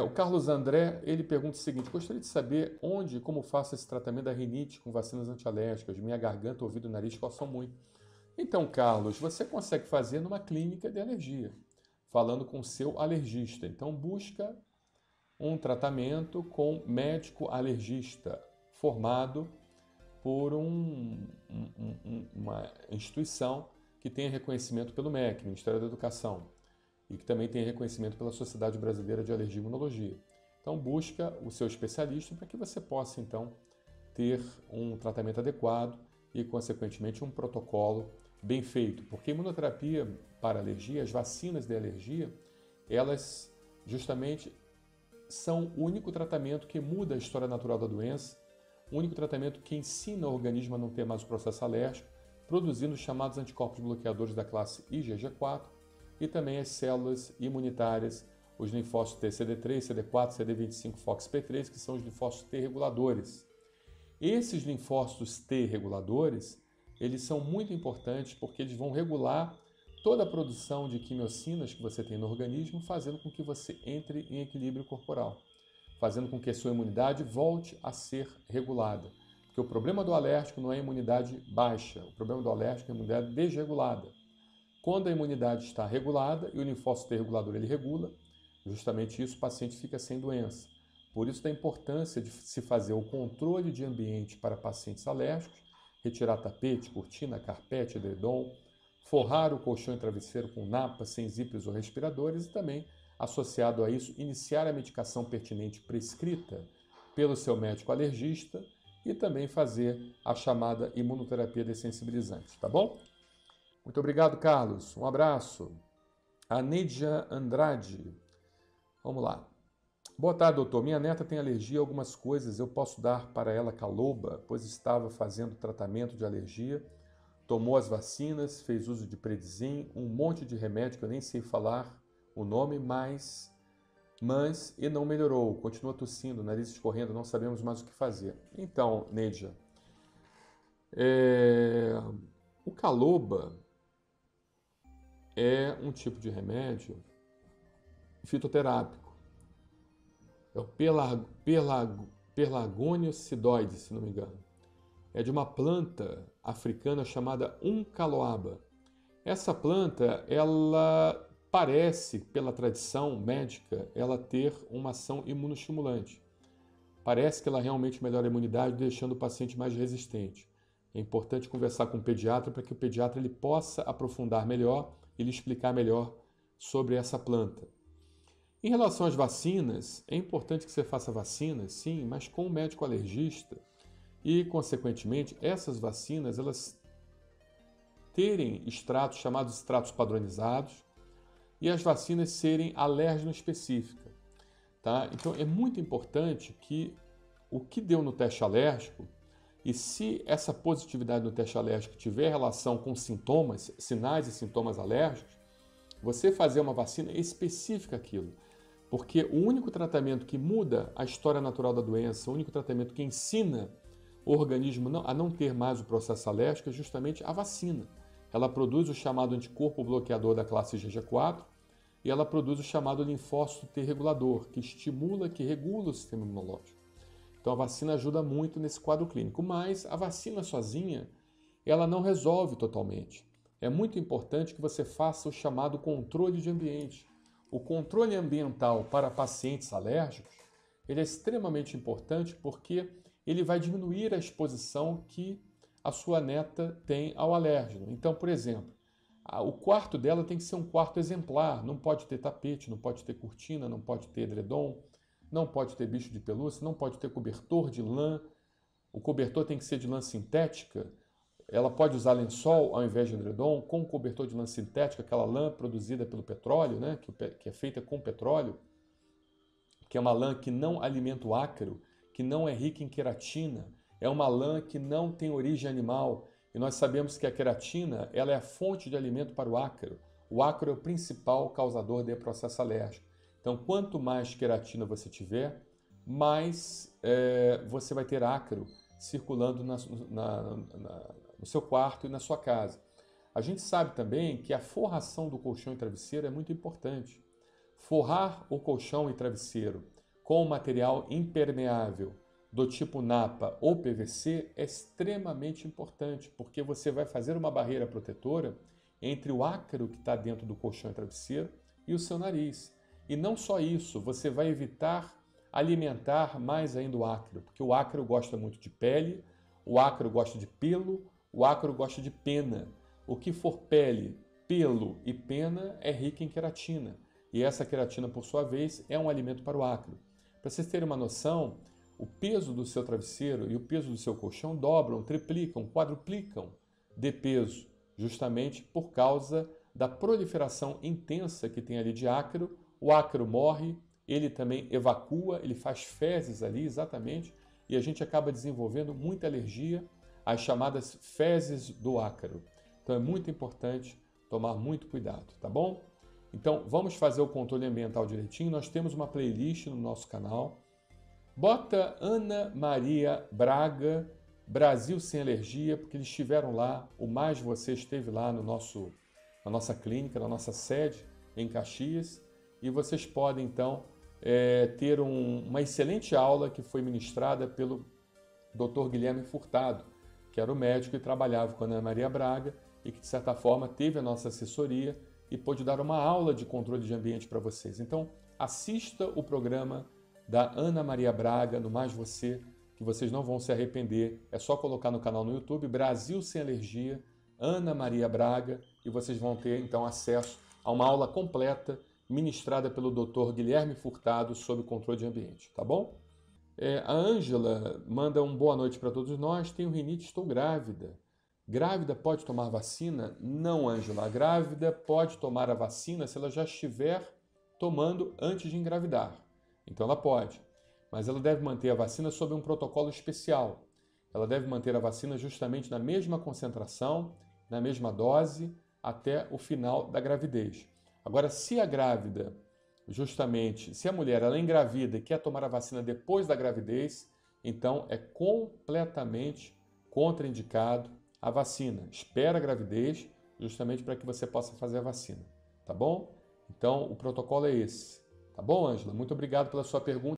O Carlos André, ele pergunta o seguinte: gostaria de saber onde e como faço esse tratamento da rinite com vacinas antialérgicas. Minha garganta, ouvido e nariz coçam muito. Então, Carlos, você consegue fazer numa clínica de alergia, falando com o seu alergista. Então, busca um tratamento com médico alergista formado por uma instituição que tenha reconhecimento pelo MEC, Ministério da Educação, e que também tenha reconhecimento pela Sociedade Brasileira de Alergia e Imunologia. Então, busca o seu especialista para que você possa, então, ter um tratamento adequado e, consequentemente, um protocolo bem feito. Porque a imunoterapia para alergia, as vacinas de alergia, elas justamente são o único tratamento que muda a história natural da doença, o único tratamento que ensina o organismo a não ter mais o processo alérgico, produzindo os chamados anticorpos bloqueadores da classe IgG4 e também as células imunitárias, os linfócitos T, CD3, CD4, CD25, FOXP3, que são os linfócitos T reguladores. Esses linfócitos T reguladores, eles são muito importantes porque eles vão regular toda a produção de quimiocinas que você tem no organismo, fazendo com que você entre em equilíbrio corporal, fazendo com que a sua imunidade volte a ser regulada. Porque o problema do alérgico não é a imunidade baixa, o problema do alérgico é a imunidade desregulada. Quando a imunidade está regulada e o linfócito T regulador ele regula, justamente isso o paciente fica sem doença. Por isso da importância de se fazer o controle de ambiente para pacientes alérgicos, retirar tapete, cortina, carpete, edredom, forrar o colchão e travesseiro com napas, senzíperes ou respiradores e também, associado a isso, iniciar a medicação pertinente prescrita pelo seu médico alergista e também fazer a chamada imunoterapia dessensibilizante, tá bom? Muito obrigado, Carlos. Um abraço. A Neidia Andrade. Vamos lá. Boa tarde, doutor. Minha neta tem alergia a algumas coisas. Eu posso dar para ela caloba, pois estava fazendo tratamento de alergia. Tomou as vacinas, fez uso de Predizin, um monte de remédio que eu nem sei falar o nome, mas e não melhorou. Continua tossindo, nariz escorrendo, não sabemos mais o que fazer. Então, Neidia, o caloba é um tipo de remédio fitoterápico. É o Pelargonium sidoide, se não me engano. É de uma planta africana chamada uncaloaba. Essa planta, ela parece, pela tradição médica, ela ter uma ação imunostimulante. Parece que ela realmente melhora a imunidade, deixando o paciente mais resistente. É importante conversar com o pediatra para que o pediatra ele possa aprofundar melhor e lhe explicar melhor sobre essa planta. Em relação às vacinas, é importante que você faça vacinas, sim, mas com um médico alergista e, consequentemente, essas vacinas elas terem extratos chamados extratos padronizados e as vacinas serem alérgeno específicas. Tá? Então, é muito importante que o que deu no teste alérgico e se essa positividade no teste alérgico tiver relação com sintomas, sinais e sintomas alérgicos, você fazer uma vacina específica àquilo. Porque o único tratamento que muda a história natural da doença, o único tratamento que ensina o organismo a não ter mais o processo alérgico é justamente a vacina. Ela produz o chamado anticorpo bloqueador da classe IgG4 e ela produz o chamado linfócito T regulador, que estimula, que regula o sistema imunológico. Então a vacina ajuda muito nesse quadro clínico, mas a vacina sozinha, ela não resolve totalmente. É muito importante que você faça o chamado controle de ambiente. O controle ambiental para pacientes alérgicos, ele é extremamente importante porque ele vai diminuir a exposição que a sua neta tem ao alérgeno. Então, por exemplo, o quarto dela tem que ser um quarto exemplar, não pode ter tapete, não pode ter cortina, não pode ter edredom, não pode ter bicho de pelúcia, não pode ter cobertor de lã, o cobertor tem que ser de lã sintética, ela pode usar lençol ao invés de edredom, com cobertor de lã sintética, aquela lã produzida pelo petróleo, né, que é feita com petróleo, que é uma lã que não alimenta o ácaro, que não é rica em queratina, é uma lã que não tem origem animal, e nós sabemos que a queratina ela é a fonte de alimento para o ácaro. O ácaro é o principal causador de processo alérgico. Então, quanto mais queratina você tiver, mais você vai ter ácaro circulando no seu quarto e na sua casa. A gente sabe também que a forração do colchão e travesseiro é muito importante. Forrar o colchão e travesseiro com material impermeável do tipo Napa ou PVC é extremamente importante, porque você vai fazer uma barreira protetora entre o ácaro que está dentro do colchão e travesseiro e o seu nariz. E não só isso, você vai evitar alimentar mais ainda o ácaro, porque o ácaro gosta muito de pele, o ácaro gosta de pelo, o ácaro gosta de pena. O que for pele, pelo e pena é rico em queratina. E essa queratina, por sua vez, é um alimento para o ácaro. Para vocês terem uma noção, o peso do seu travesseiro e o peso do seu colchão dobram, triplicam, quadruplicam de peso, justamente por causa da proliferação intensa que tem ali de ácaro. O ácaro morre, ele também evacua, ele faz fezes ali, exatamente, e a gente acaba desenvolvendo muita alergia às chamadas fezes do ácaro. Então é muito importante tomar muito cuidado, tá bom? Então vamos fazer o controle ambiental direitinho. Nós temos uma playlist no nosso canal. Bota Ana Maria Braga, Brasil Sem Alergia, porque eles estiveram lá, o Mais Você esteve lá na nossa clínica, na nossa sede em Caxias, e vocês podem então ter uma excelente aula que foi ministrada pelo Dr. Guilherme Furtado, que era o médico que trabalhava com a Ana Maria Braga e que, de certa forma, teve a nossa assessoria e pôde dar uma aula de controle de ambiente para vocês. Então, assista o programa da Ana Maria Braga, no Mais Você, que vocês não vão se arrepender. É só colocar no canal no YouTube, Brasil Sem Alergia, Ana Maria Braga, e vocês vão ter, então, acesso a uma aula completa ministrada pelo Dr. Guilherme Furtado sobre controle de ambiente, tá bom? A Ângela manda um boa noite para todos nós. Tenho rinite, estou grávida. Grávida pode tomar vacina? Não, Ângela. A grávida pode tomar a vacina se ela já estiver tomando antes de engravidar. Então ela pode, mas ela deve manter a vacina sob um protocolo especial. Ela deve manter a vacina justamente na mesma concentração, na mesma dose, até o final da gravidez. Agora, se a grávida, justamente, se a mulher ela é engravida e quer tomar a vacina depois da gravidez, então é completamente contraindicado a vacina. Espera a gravidez, justamente para que você possa fazer a vacina, tá bom? Então, o protocolo é esse. Tá bom, Ângela? Muito obrigado pela sua pergunta.